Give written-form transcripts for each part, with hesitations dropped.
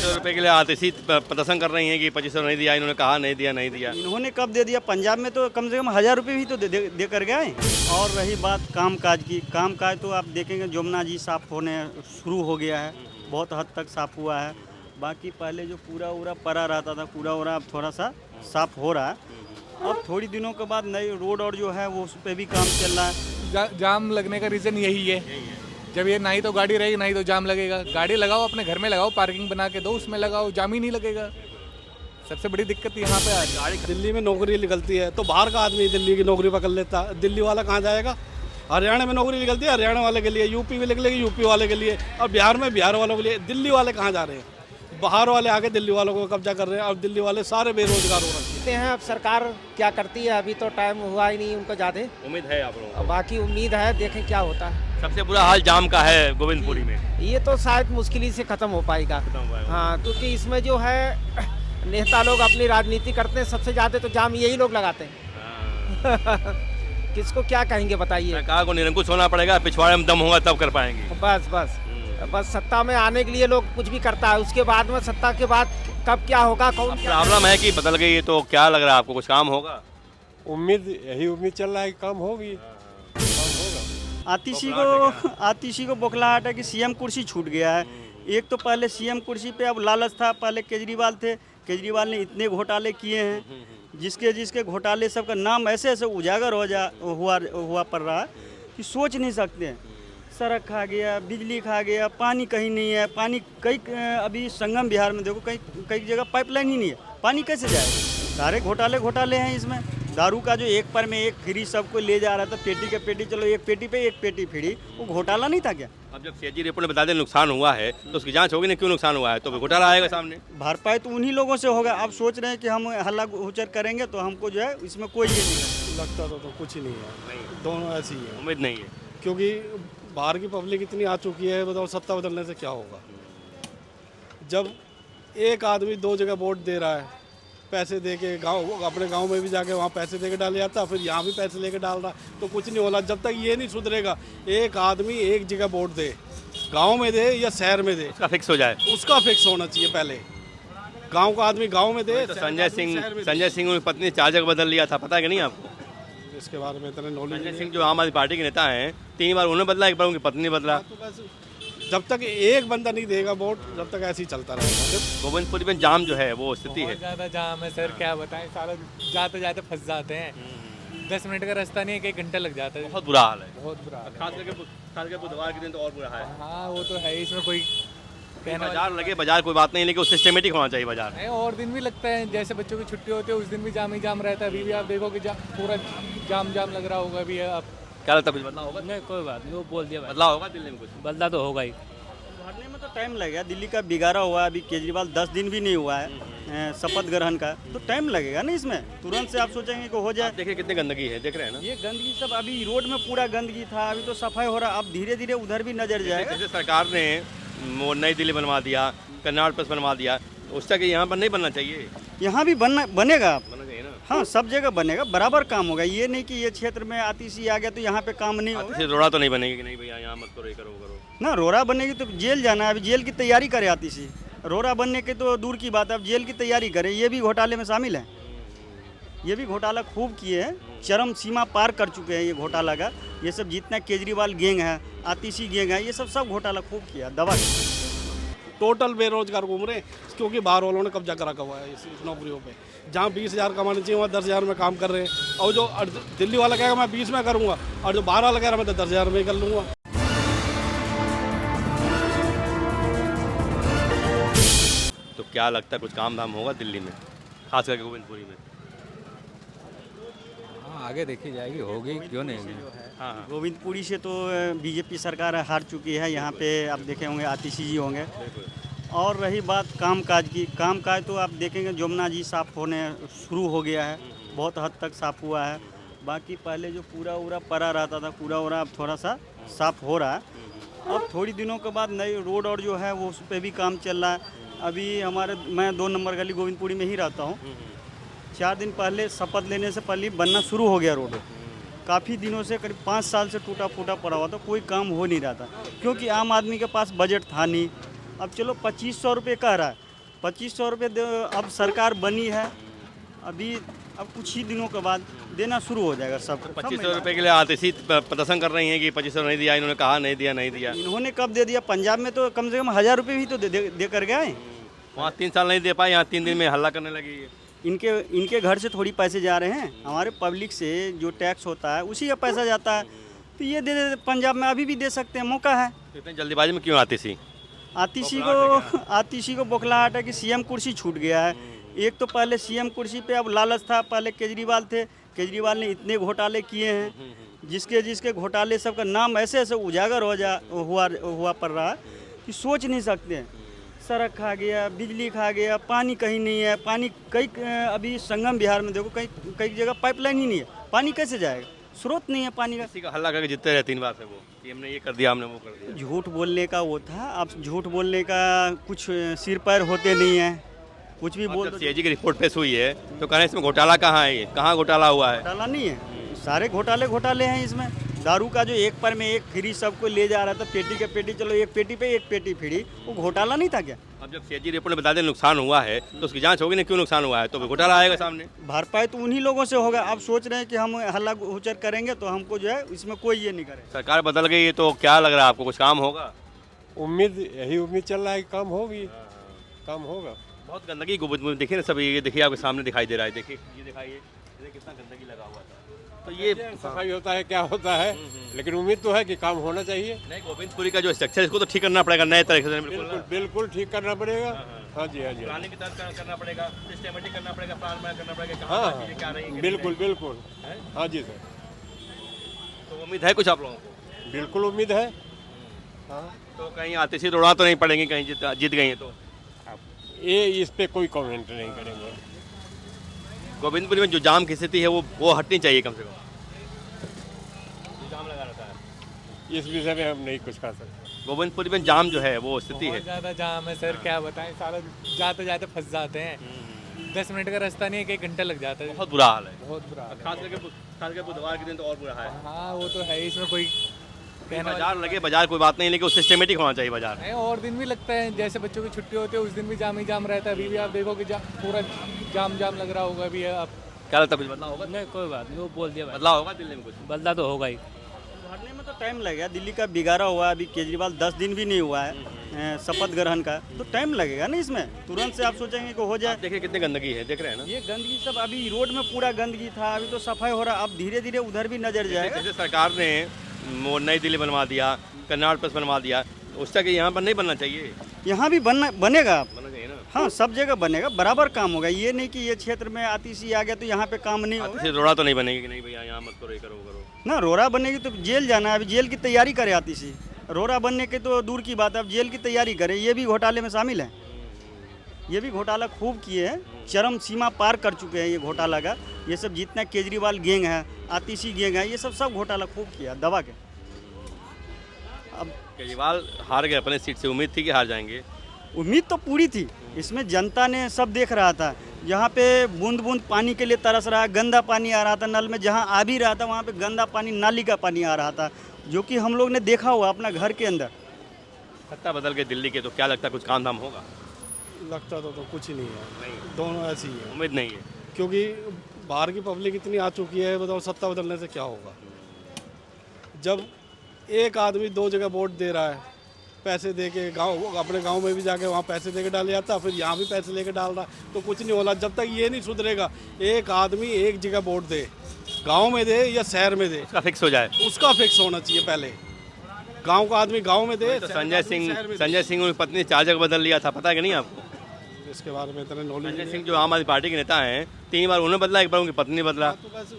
रुपए के लिए आतिशी प्रदर्शन कर रही हैं कि 2500 नहीं दिया, इन्होंने कहा नहीं दिया नहीं दिया। इन्होंने कब दे दिया? पंजाब में तो कम से कम 1000 रुपये भी तो दे कर गए। और रही बात कामकाज की, कामकाज तो आप देखेंगे जमुना जी साफ होने शुरू हो गया है, बहुत हद तक साफ हुआ है। बाकी पहले जो कूड़ा उड़ा पड़ा रहता था, कूड़ा उड़ा अब थोड़ा सा साफ हो रहा है। अब थोड़ी दिनों के बाद नई रोड और जो है वो उस पर भी काम चल रहा है। जाम लगने का रीज़न यही है, जब ये ना ही तो गाड़ी रहेगी ना ही तो जाम लगेगा। गाड़ी लगाओ अपने घर में लगाओ, पार्किंग बना के दो, उसमें लगाओ, जाम ही नहीं लगेगा। सबसे बड़ी दिक्कत यहाँ पे आ रही है। दिल्ली में नौकरी निकलती है तो बाहर का आदमी दिल्ली की नौकरी पकड़ लेता, दिल्ली वाला कहाँ जाएगा? हरियाणा में नौकरी निकलती है हरियाणा वाले के लिए, यूपी में निकलेगी यूपी वाले के लिए, और बिहार में बिहार वालों के लिए। दिल्ली वाले कहाँ जा रहे हैं? बाहर वाले आके दिल्ली वालों को कब्जा कर रहे हैं, और दिल्ली वाले सारे बेरोजगार हो रखे हैं। अब सरकार क्या करती है, अभी तो टाइम हुआ ही नहीं उनको ज़्यादा। उम्मीद है आप लोगों को? बाकी उम्मीद है, देखें क्या होता है। सबसे बुरा हाल जाम का है गोविंदपुरी में। ये तो शायद मुश्किल ही से ख़त्म हो पाएगा। हाँ, क्योंकि इसमें जो है नेता लोग अपनी राजनीति करते हैं, सबसे ज़्यादा तो जाम यही लोग लगाते हैं। किसको क्या कहेंगे बताइए? सरकार को निरंकुश होना पड़ेगा, पिछवाड़े में दम होगा तब कर पाएंगे। बस सत्ता में आने के लिए लोग कुछ भी करता है, उसके बाद में सत्ता के बाद कब क्या होगा, कौन क्या प्रॉब्लम है कि बदल गई है, तो क्या लग रहा है आपको कुछ काम होगा? उम्मीद यही उम्मीद चल रहा है कि काम होगी। आतिशी को बौखलाहट है कि सीएम कुर्सी छूट गया है। एक तो पहले सीएम कुर्सी पे अब लालच था, पहले केजरीवाल थे, केजरीवाल ने इतने घोटाले किए हैं, जिसके घोटाले सबका नाम ऐसे ऐसे उजागर हुआ पड़ रहा है कि सोच नहीं सकते हैं। सड़क खा गया, बिजली खा गया, पानी कहीं नहीं है। पानी कई अभी संगम बिहार में देखो कई जगह पाइपलाइन ही नहीं है, पानी कैसे जाएगा? सारे घोटाले हैं इसमें। दारू का जो एक पर में एक फ्री सबको ले जा रहा था, पेटी के पेटी, चलो एक पेटी पे एक पेटी फ्री, वो घोटाला नहीं था क्या? अब जब सीएजी रिपोर्ट में बता दें नुकसान हुआ है तो उसकी जांच होगी ना, क्यों नुकसान हुआ है, तो घोटाला आएगा सामने। भरपाई तो उन्हीं लोगों से होगा। आप सोच रहे हैं कि हम हल्ला हुचर करेंगे तो हमको जो है इसमें कोई ये नहीं लगता तो कुछ ही नहीं है, दोनों ऐसी ही है। उम्मीद नहीं है क्योंकि बाहर की पब्लिक इतनी आ चुकी है, बताओ सत्ता बदलने से क्या होगा? जब एक आदमी दो जगह वोट दे रहा है, पैसे दे के अपने गांव में भी जाके वहाँ पैसे दे के डाले जाता, फिर यहाँ भी पैसे लेके डाल रहा, तो कुछ नहीं होला। जब तक ये नहीं सुधरेगा, एक आदमी एक जगह वोट दे, गांव में दे या शहर में दे, उसका फिक्स हो जाए, उसका फिक्स होना चाहिए पहले। गांव का आदमी गांव में दे। तो संजय सिंह की पत्नी 4 जगह बदल लिया था, पता है कि नहीं आपको? इसके बारे में इतना नॉलेज। संजय सिंह जो आम आदमी पार्टी के नेता हैं, 3 बार उन्होंने बदला, एक बार उनकी पत्नी ने बदला। जब तक एक बंदा नहीं देगा वोट, जब तक ऐसे ही चलता रहेगा। गोविंदपुरी में जाम जो है वो स्थिति है, ज़्यादा जाम है सर, क्या बताएं। सारा जाते जाते फंस जाते हैं, 10 मिनट का रास्ता नहीं, 1 घंटा लग जाता है। बहुत बुरा हाल है, बहुत बुरा हाल है। खास करके बुधवार के दिन तो और बुरा है। हाँ वो तो है, इसमें कोई बाजार लगे, बाजार कोई बात नहीं, लेकिन सिस्टमेटिक होना चाहिए बाजार। नहीं, और दिन भी लगता है, जैसे बच्चों की छुट्टी होती है उस दिन भी जाम ही जाम रहता है। अभी भी आप देखो कि पूरा जाम लग रहा होगा अभी। आप क्या लगता है कुछ बदलाव होगा? नहीं कोई बात नहीं, वो बोल दिया, बदलाव होगा दिल्ली में? कुछ बदला तो होगा ही। भरने में तो टाइम लगेगा। दिल्ली का बिगाड़ा हुआ है, अभी केजरीवाल 10 दिन भी नहीं हुआ है शपथ ग्रहण का, तो टाइम लगेगा ना इसमें। तुरंत से आप सोचेंगे कि हो जाए। देखिए कितनी गंदगी है, देख रहे हैं ना? ये गंदगी सब अभी रोड में पूरा गंदगी था, अभी तो सफाई हो रहा है। अब धीरे धीरे उधर भी नजर जाएगा। जैसे सरकार ने वो नई दिल्ली बनवा दिया, कन्नाट प्लस बनवा दिया, उसका कि यहाँ पर नहीं बनना चाहिए? यहाँ भी बनेगा। बनना चाहिए ना? हाँ, सब जगह बनेगा, बराबर काम होगा। ये नहीं कि ये क्षेत्र में आतिशी आ गया तो यहाँ पे काम नहीं होगा। रोड़ा तो नहीं बनेगी कि नहीं भैया यहाँ मत करो, ये करो ना, रोड़ा बनेगी तो जेल जाना है। अभी जेल की तैयारी करे आतिशी, रोड़ा बनने के तो दूर की बात है, अब जेल की तैयारी करे। ये भी घोटाले में शामिल है, ये भी घोटाला खूब किए हैं, चरम सीमा पार कर चुके हैं ये घोटाला का। ये सब जितना केजरीवाल गैंग है, आतिशी गैंग है, ये सब घोटाला खूब किया। दवा टोटल बेरोजगार घूम रहे हैं, क्योंकि बाहर वालों ने कब्जा करा हुआ है इस नौकरियों पे। जहाँ 20,000 कमाने चाहिए वहाँ 10,000 में काम कर रहे हैं, और जो दिल्ली वाला कहेगा मैं 20 में करूँगा, और जो बाहर वाला कह रहा मैं 10,000 में ही कर लूँगा। तो क्या लगता है कुछ काम धाम होगा दिल्ली में, खास करके गोविंदपुरी में? हाँ आगे देखी जाएगी, होगी क्यों नहीं। हाँ गोविंदपुरी से तो बीजेपी सरकार हार चुकी है। यहाँ पे आप देखे होंगे आतिशी जी होंगे। और रही बात कामकाज की, कामकाज तो आप देखेंगे जमुना जी साफ होने शुरू हो गया है, बहुत हद तक साफ हुआ है। बाकी पहले जो कूड़ा उड़ा पड़ा रहता था, कूड़ा उड़ा अब थोड़ा सा साफ हो रहा है। अब थोड़ी दिनों के बाद नई रोड और जो है वो उस पर भी काम चल रहा है। अभी मैं 2 नंबर गली गोविंदपुरी में ही रहता हूँ। 4 दिन पहले शपथ लेने से पहले बनना शुरू हो गया रोड। काफ़ी दिनों से करीब 5 साल से टूटा फूटा पड़ा हुआ था, कोई काम हो नहीं रहा था, क्योंकि आम आदमी के पास बजट था नहीं। अब चलो 2500 रुपये कह रहा है, 2500 रुपये अब सरकार बनी है, अभी अब कुछ ही दिनों के बाद देना शुरू हो जाएगा सब। 2500 रुपये के लिए आतिशी प्रदर्शन कर रही हैं कि 2500 नहीं दिया, इन्होंने कहा नहीं दिया नहीं दिया। इन्होंने कब दे दिया? पंजाब में तो कम से कम 1000 रुपये भी तो दे कर गए। वहाँ 3 साल नहीं दे पाए, यहाँ 3 दिन में हल्ला करने लगी है। इनके घर से थोड़ी पैसे जा रहे हैं, हमारे पब्लिक से जो टैक्स होता है उसी का पैसा जाता है, तो ये दे दे। पंजाब में अभी भी दे सकते हैं, मौका है। तो इतनी जल्दीबाजी में क्यों आतिशी? आतिशी को बौखलाहट है कि सीएम कुर्सी छूट गया है। एक तो पहले सीएम कुर्सी पे अब लालच था, पहले केजरीवाल थे, केजरीवाल ने इतने घोटाले किए हैं, जिसके घोटाले सबका नाम ऐसे ऐसे उजागर हुआ पड़ रहा है कि सोच नहीं सकते हैं। सड़क खा गया, बिजली खा गया, पानी कहीं नहीं है। पानी कई अभी संगम बिहार में देखो कई जगह पाइपलाइन ही नहीं है, पानी कैसे जाएगा? स्रोत नहीं है पानी का। किसी का हल्ला करके जीतते रहे 3 बार से वो कि हमने ये कर दिया, हमने वो कर दिया। झूठ बोलने का वो था, अब झूठ बोलने का कुछ सिर पैर होते नहीं है, कुछ भी बोल दो। सीएजी की रिपोर्ट पेश हुई है तो कहना इसमें घोटाला कहाँ है, ये कहाँ घोटाला हुआ है? घोटाला नहीं है, सारे घोटाले हैं इसमें। दारू का जो एक पर में एक फ्री सबको ले जा रहा था, पेटी के पेटी, चलो एक पेटी पे एक पेटी फ्री, वो घोटाला नहीं था क्या? अब जब सीएजी रिपोर्ट में बता दें नुकसान हुआ है तो उसकी जांच होगी ना, क्यों नुकसान हुआ है, तो घोटाला आएगा सामने। भरपाई तो उन्हीं लोगों से होगा। आप सोच रहे हैं कि हम हल्ला गुचर करेंगे तो हमको जो है इसमें कोई ये नहीं करे। सरकार बदल गई है तो क्या लग रहा है आपको, कुछ काम होगा? यही उम्मीद चल रहा है कि काम होगी, काम होगा। बहुत गंदगी देखिए ना सभी, ये देखिए आपके सामने दिखाई दे रहा है, देखिए ये दिखाइए कितना गंदगी लगा हुआ था। तो ये सफाई होता है क्या होता है, लेकिन उम्मीद तो है कि काम होना चाहिए। नहीं, गोविंदपुरी का जो स्ट्रक्चर इसको तो ठीक करना पड़ेगा नए तरीके से। बिल्कुल बिल्कुल ठीक करना पड़ेगा। हाँ जी, हाँ जी, प्लानिंग के तहत करना पड़ेगा, सिस्टमेटिक करना पड़ेगा, प्लान करना पड़ेगा, हाँ चीजें क्या रही बिल्कुल बिल्कुल। हाँ जी सर, तो उम्मीद है कुछ आप लोगों को? बिल्कुल उम्मीद है। हाँ, तो कहीं आतिशी रोड़ा तो नहीं पड़ेंगी, कहीं जीत गई है तो? ये इस पे कोई कमेंट नहीं करेंगे। गोविंदपुरी में जो जाम की स्थिति है वो हटनी चाहिए कम से कम। जाम लगा रहता है, इस विषय में हम नहीं कुछ कह सकते। गोविंदपुरी में जाम जो है वो स्थिति है। बहुत ज़्यादा जाम है सर, क्या बताएं, सारा जाते जाते फंस जाते हैं। 10 मिनट का रास्ता नहीं है, 1 घंटा लग जाता है। बहुत बुरा हाल है, बहुत बुरा हाल है। खास करके बुधवार के दिन तो और बुरा है। हाँ वो तो है, इसमें कोई कहना बाजार लगे, बाजार कोई बात नहीं, लेकिन सिस्टमेटिक होना चाहिए बाजार। है। और दिन भी लगता है, जैसे बच्चों की छुट्टी होती है उस दिन भी जाम ही जाम रहता है। अभी भी आप देखो कि पूरा जाम लग रहा होगा अभी। आप क्या लगता है कुछ बदलाव होगा? नहीं कोई बात नहीं, वो बोल दिया भाई। बदलाव होगा दिल्ली में कुछ? बदला तो होगा ही। भरने में तो टाइम लगेगा, दिल्ली का बिगाड़ा हुआ है, अभी केजरीवाल 10 दिन भी नहीं हुआ है शपथ ग्रहण का, तो टाइम लगेगा ना इसमें। तुरंत से आप सोचेंगे कि हो जाए। देखिए कितनी गंदगी है, देख रहे हैं ना? ये गंदगी सब अभी रोड में पूरा गंदगी था, अभी तो सफाई हो रहा है, अब धीरे धीरे उधर भी नजर जाएगा। जैसे सरकार ने वो नई दिल्ली बनवा दिया, कन्नाड प्लस बनवा दिया, उसका कि यहाँ पर नहीं बनना चाहिए? यहाँ भी बनेगा। बनना चाहिए ना। हाँ, सब जगह बनेगा, बराबर काम होगा। ये नहीं कि ये क्षेत्र में आतिशी आ गया तो यहाँ पे काम नहीं होगा। आतिशी रोड़ा तो नहीं बनेगी कि नहीं भैया यहाँ मत करो, ये करो वो करो ना। रोड़ा बनने की तो जेल जाना है, अभी जेल की तैयारी करे आतिशी। रोड़ा बनने के तो दूर की बात है, अब जेल की तैयारी करे। ये भी घोटाले में शामिल है, ये भी घोटाला खूब किए हैं, चरम सीमा पार कर चुके हैं ये घोटाला का। ये सब जितना केजरीवाल गैंग है, आतिशी गैंग है, ये सब घोटाला खूब किया दबा के। अब केजरीवाल हार गए अपने सीट से, उम्मीद थी कि हार जाएंगे। उम्मीद तो पूरी थी, इसमें जनता ने सब देख रहा था। यहाँ पे बूंद बूंद पानी के लिए तरस रहा, गंदा पानी आ रहा था नल में, जहाँ आ भी रहा था वहाँ पे गंदा पानी, नाली का पानी आ रहा था, जो कि हम लोग ने देखा हुआ अपना घर के अंदर। सत्ता बदल गई दिल्ली के, तो क्या लगता है कुछ काम धाम होगा? लगता तो कुछ ही नहीं है, दोनों ऐसी ही है। उम्मीद नहीं है, क्योंकि बाहर की पब्लिक इतनी आ चुकी है, बताओ सत्ता बदलने से क्या होगा। जब एक आदमी 2 जगह वोट दे रहा है, पैसे दे के अपने गांव में भी जाके वहाँ पैसे दे के डाल जाता, फिर यहाँ भी पैसे लेके डाल रहा, तो कुछ नहीं होला। जब तक ये नहीं सुधरेगा, एक आदमी एक जगह वोट दे, गांव में दे या शहर में दे, उसका फिक्स हो जाए। उसका फिक्स होना चाहिए पहले। गांव का आदमी गांव में दे। तो संजय सिंह की पत्नी 4 जगह बदल लिया था, पता है कि नहीं आपको? इसके बारे में इतना नॉलेज संजय सिंह जो आम आदमी पार्टी के नेता हैं, 3 बार उन्होंने बदला, 1 बार उनकी पत्नी बदला। तो बस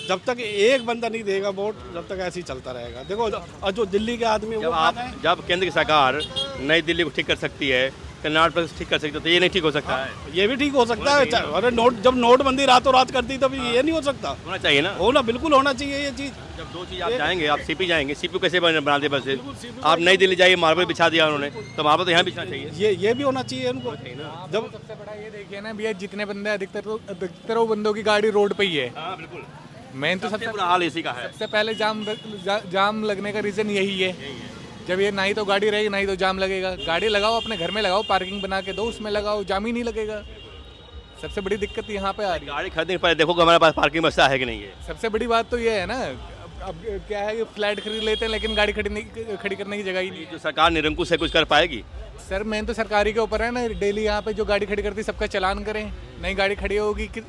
जब तक एक बंदा नहीं देगा वोट, जब तक ऐसे ही चलता रहेगा। देखो और जो दिल्ली के आदमी जब केंद्र की सरकार नई दिल्ली को ठीक कर सकती है, कन्नाड पर ठीक कर सकती है, तो ये नहीं ठीक हो सकता है? ये भी ठीक हो सकता है। अरे जब नोटबंदी रातों रात करती तब ये नहीं हो सकता। होना चाहिए ना, होना बिल्कुल होना चाहिए ये चीज़। जब 2 चीज़ आप जाएंगे, आप सीपी जाएंगे, सीपी कैसे बना दे बस? आप नई दिल्ली जाइए, मार्बल बिछा दिया उन्होंने, तो मार्बल तो यहाँ बिछना चाहिए। ये भी होना चाहिए उनको। जब सबसे बड़ा ये देखिए ना भैया, जितने बंदे अधिकतर वो बंदों की गाड़ी रोड पे ही है। हाँ बिल्कुल, मेन तो सबसे बुरा हाल इसी का है। सबसे पहले जाम लगने का रीज़न यही है जब ये ना ही तो गाड़ी रहेगी ना ही तो जाम लगेगा। गाड़ी लगाओ अपने घर में लगाओ, पार्किंग बना के दो, उसमें लगाओ, जाम ही नहीं लगेगा। सबसे बड़ी दिक्कत यहाँ पे आ रही है। गाड़ी खरीदने के पहले देखो कि हमारे पास पार्किंग व्यवस्था है कि नहीं है। सबसे बड़ी बात तो ये है ना, अब क्या है कि फ्लैट खरीद लेते हैं लेकिन गाड़ी खड़ी करने की जगह ही नहीं है। जो सरकार निरंकुश है कुछ कर पाएगी? सर मेन तो सरकारी के ऊपर है ना, डेली यहाँ पे जो गाड़ी खड़ी करती है सबका चालान करें, नई गाड़ी खड़ी होगी कि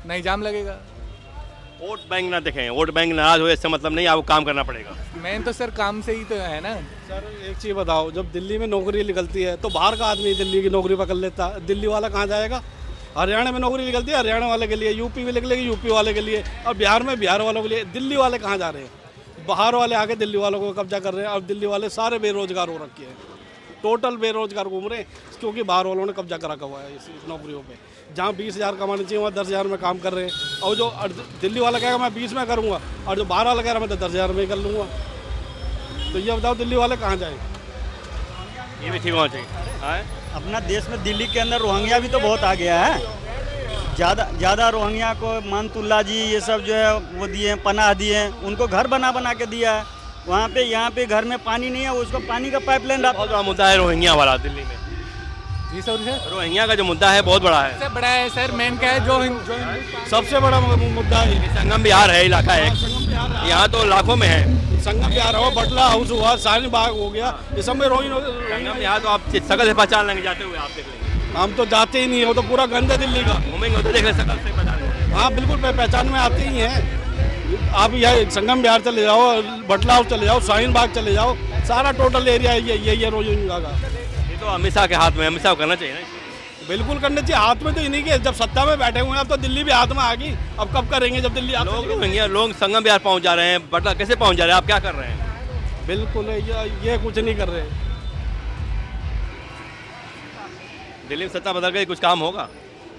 नई जाम लगेगा। वोट बैंक ना देखें, वोट बैंक नाराज हो इससे मतलब नहीं, आपको काम करना पड़ेगा। मेन तो सर काम से ही तो है ना। सर एक चीज़ बताओ, जब दिल्ली में नौकरी निकलती है तो बाहर का आदमी दिल्ली की नौकरी पकड़ लेता है, दिल्ली वाला कहाँ जाएगा? हरियाणा में नौकरी निकलती है हरियाणा वाले के लिए, यूपी में निकलेगी यूपी वाले के लिए, और बिहार में बिहार वालों के लिए। दिल्ली वाले कहाँ जा रहे हैं? बाहर वाले आके दिल्ली वालों को कब्जा कर रहे हैं, और दिल्ली वाले सारे बेरोजगार हो रखे हैं, टोटल बेरोजगार घूम रहे हैं, क्योंकि बाहर वालों ने कब्जा करा हुआ है इस नौकरियों पे। जहाँ 20,000 कमाने चाहिए वहाँ 10,000 में काम कर रहे हैं, और जो दिल्ली वाला कहेगा मैं 20 में करूँगा, और जो बाहर वाला कह रहा मैं तो 10,000 में कर लूँगा। तो ये बताओ दिल्ली वाले कहाँ जाएँ? ये भी ठीक होना चाहिए। अपना देश में दिल्ली के अंदर रोहिंग्या भी तो बहुत आ गया है। ज़्यादा रोहिंग्या को मानतुल्ला जी ये सब जो है वो दिए हैं, पनाह दिए हैं, उनको घर बना के दिया है। वहाँ पे यहाँ पे घर में पानी नहीं है, उसको पानी का पाइपलाइन बहुत बड़ा मुद्दा है रोहिंग्या वाला दिल्ली में। जी सर, रोहिंग्या का जो मुद्दा है बहुत बड़ा है। सबसे बड़ा है सर, मेन क्या है जो सबसे बड़ा मुद्दा है संगम बिहार है इलाका है, यहाँ तो लाखों में है। संगम बिहार हुआ, बटला हाउस हुआ, शाहीन बाग हो गया, ये सब में संगम बिहार तो आप शकल से पहचान लेंगे, जाते हुए आप देख लेंगे। हम तो जाते ही नहीं है, वो तो पूरा गंद है दिल्ली का। घूमेंगे तो देख ले, शकल से पहचान लेंगे। हाँ बिल्कुल पहचान में आते ही हैं। आप यह संगम बिहार चले जाओ, बटला हाउस चले जाओ, शाहीन बाग चले जाओ, सारा टोटल एरिया यही है रोहिंग्या का। ये तो अमित शाह के हाथ में है, अमित शाह को करना चाहिए ना। बिल्कुल करना चाहिए, हाथ में तो इन्हीं के, जब सत्ता में बैठे हुए हैं अब तो दिल्ली भी हाथ में आ गई, अब कब करेंगे जब दिल्ली लोग संगम बिहार पहुंच जा रहे हैं, बटला कैसे पहुंच जा रहे हैं, आप क्या कर रहे हैं? बिल्कुल ये कुछ नहीं कर रहे। दिल्ली में सत्ता बदल गई, कुछ काम होगा?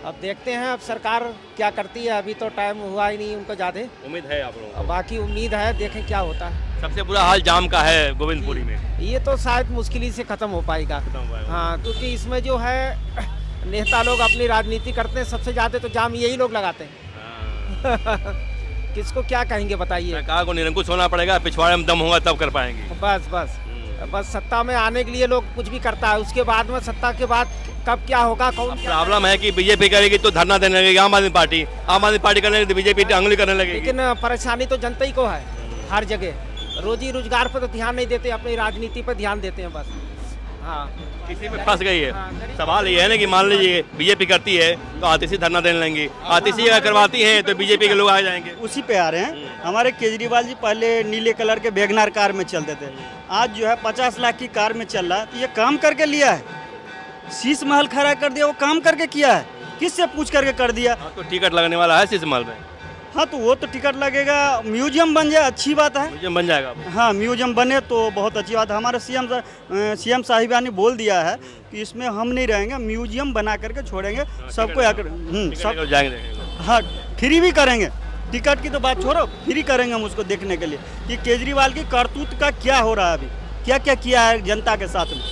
अब देखते हैं, अब सरकार क्या करती है। अभी तो टाइम हुआ ही नहीं उनको ज़्यादा। उम्मीद है आप लोगों को? बाकी उम्मीद है, देखें क्या होता है। सबसे बुरा हाल जाम का है गोविंदपुरी में। ये तो शायद मुश्किल ही से ख़त्म हो पाएगा। हाँ, क्योंकि इसमें जो है नेता लोग अपनी राजनीति करते हैं, सबसे ज़्यादा तो जाम यही लोग लगाते हैं। किसको क्या कहेंगे बताइए? सरकार को निरंकुश होना पड़ेगा, पिछवाड़े में दम होगा तब कर पाएंगे। बस सत्ता में आने के लिए लोग कुछ भी करता है, उसके बाद में सत्ता के बाद कब क्या होगा, कौन प्रॉब्लम है कि बीजेपी करेगी तो धरना देने लगेगी आम आदमी पार्टी करने लगेगी तो बीजेपी अंगुली करने लगेगी। लेकिन परेशानी तो जनता ही को है हर जगह। रोजी रोजगार पर तो ध्यान नहीं देते, अपनी राजनीति पर ध्यान देते हैं बस। हाँ, किसी में फंस गई है। सवाल ये है ना कि मान लीजिए बीजेपी करती है तो आतिशी धरना देने लगेंगे, आतिशी अगर करवाती है तो बीजेपी के लोग आ जाएंगे। उसी पे आ रहे हैं। हमारे केजरीवाल जी पहले नीले कलर के वैगनर कार में चलते थे, आज जो है 50 लाख की कार में चल रहा है। तो ये काम करके लिया है, शीश महल खड़ा कर दिया, वो काम करके किया है, किससे पूछ करके कर दिया। तो टिकट लगने वाला है शीश महल में। हाँ, तो वो तो टिकट लगेगा, म्यूजियम बन जाए अच्छी बात है। म्यूजियम बन जाएगा। हाँ, म्यूजियम बने तो बहुत अच्छी बात है। हमारे सीएम साहिबा ने बोल दिया है कि इसमें हम नहीं रहेंगे, म्यूजियम बना करके छोड़ेंगे, सबको आकर सब जाएंगे। हाँ, फ्री भी करेंगे, टिकट की तो बात छोड़ो, फ्री करेंगे हम उसको देखने के लिए कि केजरीवाल की करतूत का क्या हो रहा है, अभी क्या क्या किया है जनता के साथ में।